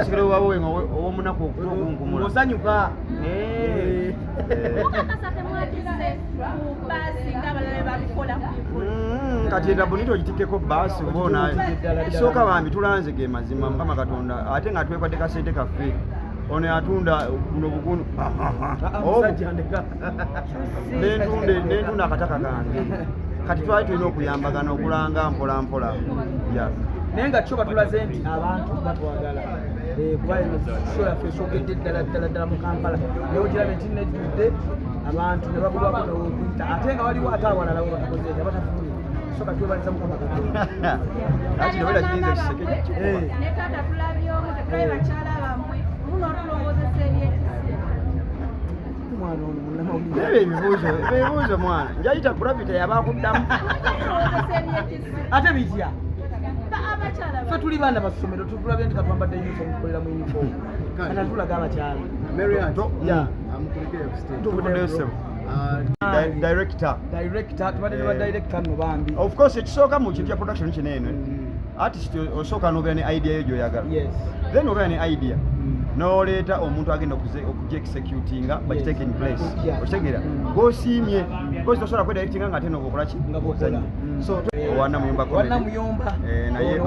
omusikale wawe owomunaku okukunkumula osanyuka kati era bonito ogitikkeko baasi obaona isooka bambi tulanze ge mazima mukama katonda ate nga twekwadde kasente kaffe ono yatunda buno bukunu nentunda akataka kange kati twali tulina okuyambagana okulanga mpola mpola naye nga kyo batulaze nti abantu batwagala kuba show yaffe esookedde ddala mu Kampala naye ogirabe nti nejjudde abantu ne bagulwako newokuyita ate nga waliwo ate awalala we batakoze abatafunye soka twebaliza mukama katonda kati nobera kirinze kiseke ebibuuzo mwana njayita kulabita yabakuddamu ate bitya fe tuli baana basomero tutulabye nti katwambadde uniform tukolera mu uniform kana tulaga abakyala director tubadde ne badirector nno bambi of course ekisooka mu kintu kya production kino eno artist osooka n'obeera ne idea yo gyoyagala then obeera ne idea n'oleeta omuntu agenda okugi-executinga bakiteke in place okitegeera gosiimye because tosobola kwedirectinga nga ate noobaokola ki so Wanamuyomba naye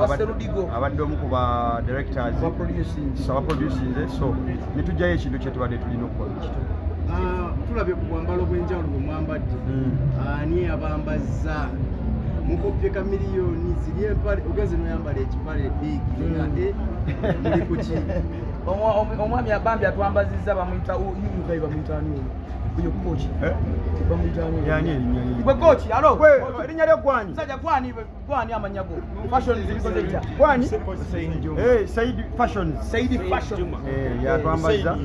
abadde omu ku ba directors abaproducing so netujjayo ekintu kye tubadde tulina okukola tulabye ku bwambalo bw'enjawulo bwe mwambadde ani abambazza mukopye ka miliyoni ziri empale ogenze noyambala ekipale bigi muli kuki omwami abambi atwambazizza bamuyita yugai bamuyita ani oyo kochi bamuyita ani yani erinnya gwe kochi alo erinnya lyo gwani musajja gwani amanyago fashion zibikoze kitya gwani Said Fashions yatwambazza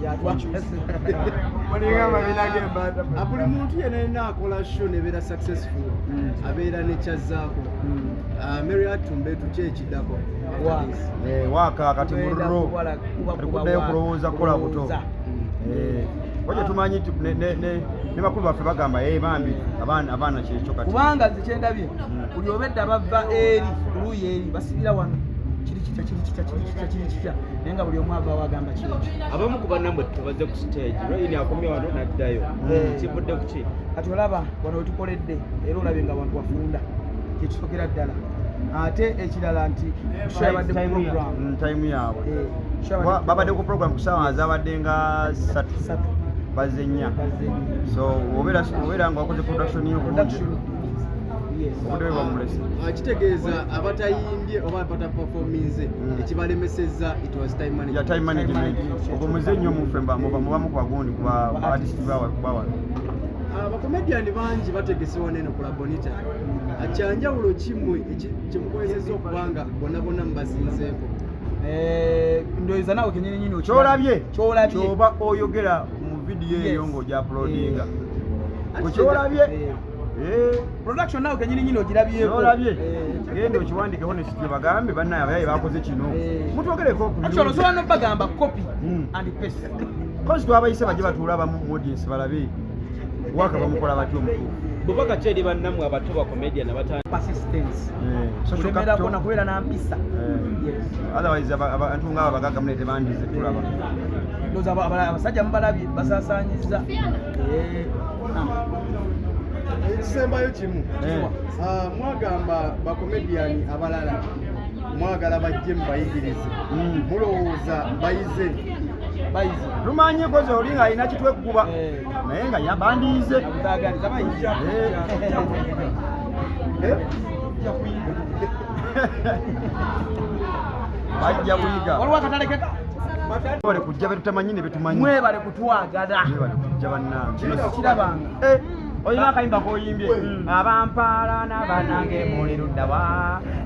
buli muntu yenna akola show nebeera successful abeera nekyazaako Mary Atumbe tuki ekiddako waaka kati murro tukuddeyo kulowooza kukola buto oje tumanyi ne bakulu baffe bagamba bambi abaana kyekyo kati kubanga nze kyendabye buli obedda bava eri oluuyi eri basibira wano kiri kitya naye nga buli omu ava wagamba kiri abamu ku bannambwe tubaze ku stage lwayini akomye wano naddayo kivudde ku ki kati olaba wano wetukoledde era olabye nga bantu bafunda kyekisokera ddala ate ekirala nti yabadde ku program time yaabwe babadde ku program kusaawa zabadde nga 3 bazenya so obeera nga wakoze production y'obulungi obudde bwamulese kitegeeza abatayimbye oba bataperforminze ekibalemesezza it was time management ogwo muzenyo muffe mubamu ku bagundi kuba artist bawa abakomediani bangi bategesewa neno ku Labonita akyanjawulo kimukozesa okubanga bonna mubasinzeeko ndoyeza nawe kenyini kyolabye kyoba oyogera mu vidiyo eyo ng'ogya uploadinga kyolabye production nawe kenyini ogirabyeko genda okiwandikeho nekitye bagambe bannaye abayaye bakoze kino mutwogereko actually osobola nobagamba copy and paste kozi twabayise bajje batuula abamu mu audience balabe waka bamukola batyo omutuufu bubaka ki eri bannammwe abato ba comedian persistence kulemerako nakubeera nampisa otherwise abantu ngaabo bagaga mulete bandize tulaba ndoza abasajja mubalabye basaasaanyizza ekisembayo kimu mwagamba bakomediani abalala mwagala bajje mubayigirize mulowooza bayize lumanyi koze oli nga alina kitwekukuba naye nga yabandiize bajja buyiga waliwo akatalekeka bale kujja betutamanyi ne betumanyi mwebale kutwagala kujja bannange kirabanga olina akayimba koyimbye abampaala n'abanange muli luddawa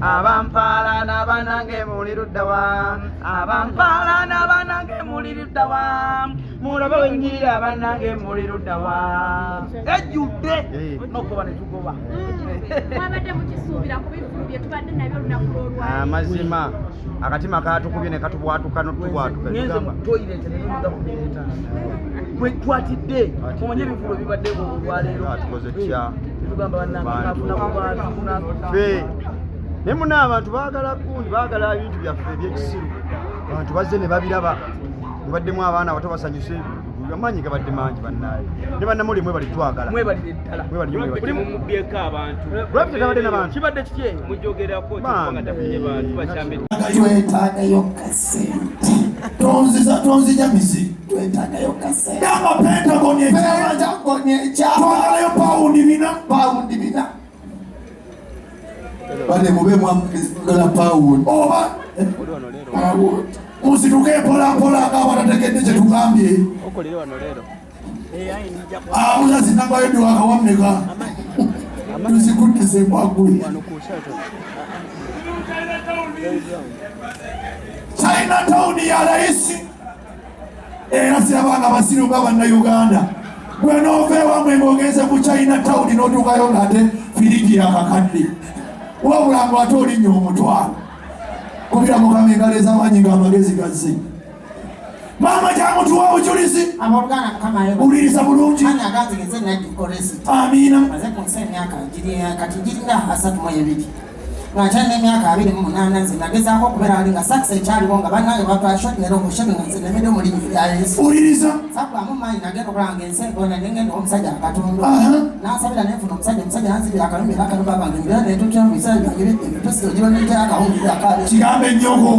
abampaala n'abanange muli luddawa abampaala n'abanange muli luddawa mulabe wennyirira abanange muli luddawa ejjudde nokugoba netugoba mwabadde mukisuubira ku bivulu bye tubadde nabyo olunaku lw'olwaleero amazima akatima katukubye ne katubwatuka notubwatuka ngenze mu toilet nenuga kuleeta bwe twatidde omanye ebivulo bibadde olwaleero tukoze kya tugamba bannafuna ku bantu fe ne muna abantu baagala gundi baagala ebintu byaffe ebyekisiru abantu bazze ne babiraba baddemu abaana abato basanyuse amaanyi gabadde mangi bannaye ne bannamuli mwe bali twagala mwebalire ddala buli mumubyeko abantu lwabite tabadde n'abantu kibadde kitye mujogerako nga tafunye bantu bakyambe twetaagayo kasente tonzija mizi twetaagayo kasente nama pentagoni ekyatwagalayo pawundi bina bane mube mwagala pawundi oba musituke mpolampola ngabatategedde kyetugambye muzazinambayo diwakawameka tuzikuddise mwaguli Chinatown ya raisi era sirabanga basiru nga bannayuganda gwe noveewamwe ng'ogenze ku Chinatown n'otuukayo ng'ate firigi yakakadde wabulanga ate olinnyo omutwalo kubira mukama engalo ez'amaanyi ng'amagezi gazze maama kyamutuwa bujulizi buliriza bulungi amiina Ngachane myaka 28 nze nagezaako okubeera ali nga sakisa ekyaliwo nga bannange batwashotnera omushebe nga nze nemede omulimu ya Yesu uliriza sabwamu maanyi nagenda okulanga ensengona nengenda omusajja akatonda nasabira nenfuna omusajja nanzibira akalumbi era akalumba bange mbira netutya mu biseera byange bitusi ogira nitera akawumbira akaale kigambe ennyoko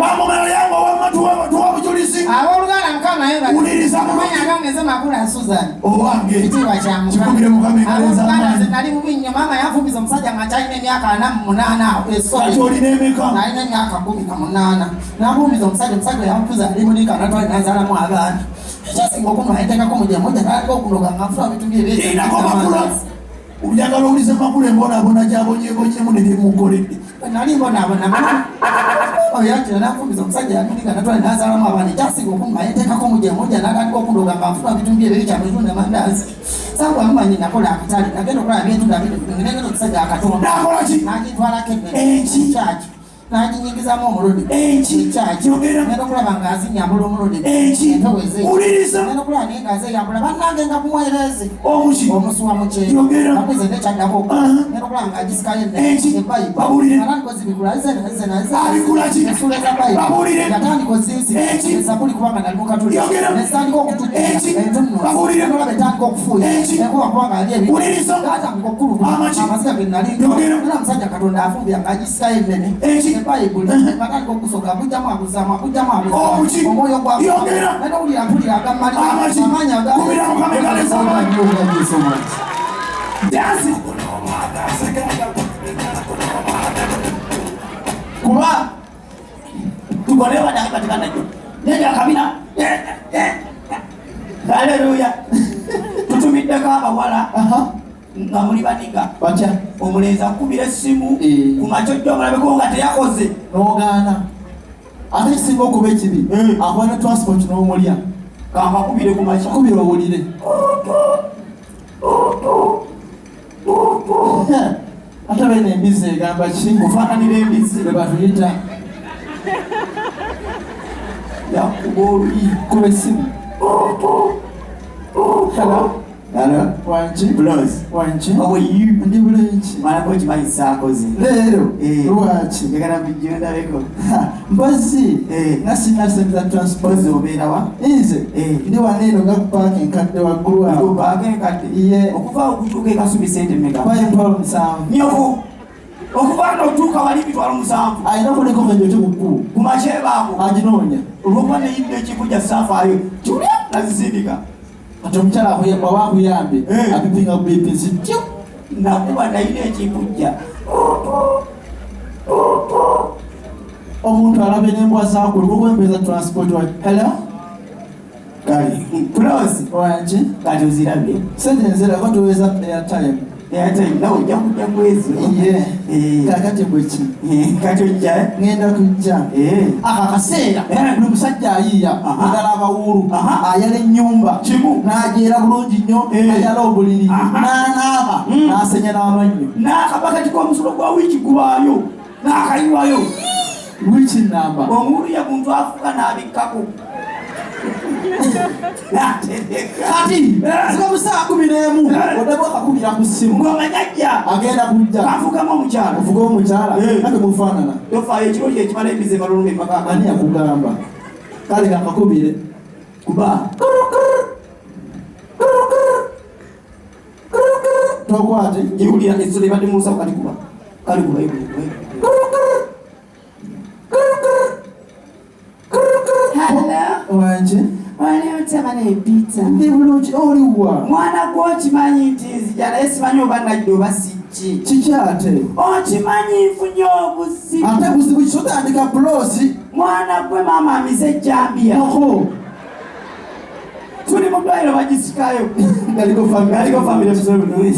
wamumero yange owamatuwa bujulizi abooluganda mukama uliriza mulungi agangeze makulu a Susan owange ekitiibwa kya kikubire mukama engalo ez'amaanyi nali mubi nnyo maama yanfumiza omusajja nga kyalina emyaka 48 kati olina emeka nalina emyaka 18 nabuumiza omusajja yanfuza ali mulika natwali nazaalamu abaana ekyasinga okunwa yateekako mujamoja naliko okunoga nga nfuna bitu byebeerinako makula njagala owulize makulu embonaabona gyabonyebonyemu ne byemukoledde nali mbonaabona oyakira nanfumiza omusajja yamulika natwali nazaalamu abaana ekyasinga okunwa yateekako mujamoja nagaliko okunoga nga nfuna bitu byeberi kyamutunda mandaazi sangwa mumanyi nakola akatale nagenda okulaba byentunda ngenda omusajja akatonda nakolaki nagitwalako ennene kyaki naginyingizamu omulodi kyaki ngenda okulaba ngaazinyambula omulodi uliriza ngenda okulaba naye ngaazeyambula bannange nga kumwereze omuki omusuwa mukyero nakwize nekyaddako ngenda okulaba ngaagisikayo abikulaki esula eza bayibu yatandika oziizi esabuli kubanga nali mukatuli nesitandika okutuolaba etandika okufuuya enkuba kubanga ali ebi gatandika okukuluta amaziga ge nali era musajja katonda afumbira ngaagisikayo ennene ebayibuli batandika okusoka kujjamu abuzamu akujjamu abuzamu omwoyo gwagera nene owulira mpulira agamalira amaanyi kuba tukolewa dakatikanajo nenya kabina haleluya tutumiddeko abawala nga muli baniga batya omulenzi akubira essimu ku macojjo omulabeko nga teyakoze n'ogaana ate kisinga okuba ekibi akuba ne transport n'omulya kankakubire ku maca kubira owulire ate bene embizi egamba ki kufaananira embizi bwe batuyita yakuba oluyi kuba essimu hello Hello? Wanchi? Bros. Wanchi? How are you? Ndi bulenchi. Malako chimayisa akoze. Lero? Lwaki? Njagala bijjonda beko. Mpozi? Nasina senta transport obeera wa? Nze? Ndi waneero nga kupaaka enkadde waggulu awo. Kupaaka enkadde? Ye. Okuva okutuuka ekasubi sente mmeka? Kwayo emitwalo 7. Nyoko! Okuva n'otuuka wali emitwalo 7. Alina okuleka okenjote mu kkubo. Ku makyeba ako. Aginoonya. Olwokuba neyidde ekikujja safaayo. Tulya nazisindika. Ati omukyala bwaba akuyambe apipinga ku BP zityo nakuba nayina ekikujja omuntu alabe n'embwa zaakuli bwobwempeeza transport wa hello kale Close wangi kati ozirabye sente nzera ko tuweza airtime nawe ojja kujja kwezo kakati bweki kati ojja ngenda kujja aka kaseera buli musajja ayiiya agala abawuulu ayala ennyumba kimu n'ajeera bulungi nnyo ayala obuliri n'anaaba n'asenya n'amannyo n'akabakati k'omusulo gwa wiiki gubaayo n'akayiwayo wiiki namba omuwulu yamuntu afuka n'abikkako Kati sika musaa 11 odabwa akakubira ku ssimu ng'omanyajja agenda kujja kafukamu omukyala ovuga omukyala nate mufaanana tofaayo ekiro kye kimala embize malulunga empaka ani yakugamba kale kakakubire kuba tokwate jiwulira essolo ebadde mu nsawo kali kuba wanje waliotema nepita ndi bulungi oliwa mwana gwe okimanyi nti nzija naye simanyi oba najja oba sijji kikyate okimanyi nfunye obuzibu ate buzibu kisotandika pulosi mwana gwe maama amize ejjambiya oko tuli mu ddwaliro bagisikayo galiko famire galiko famire tusobola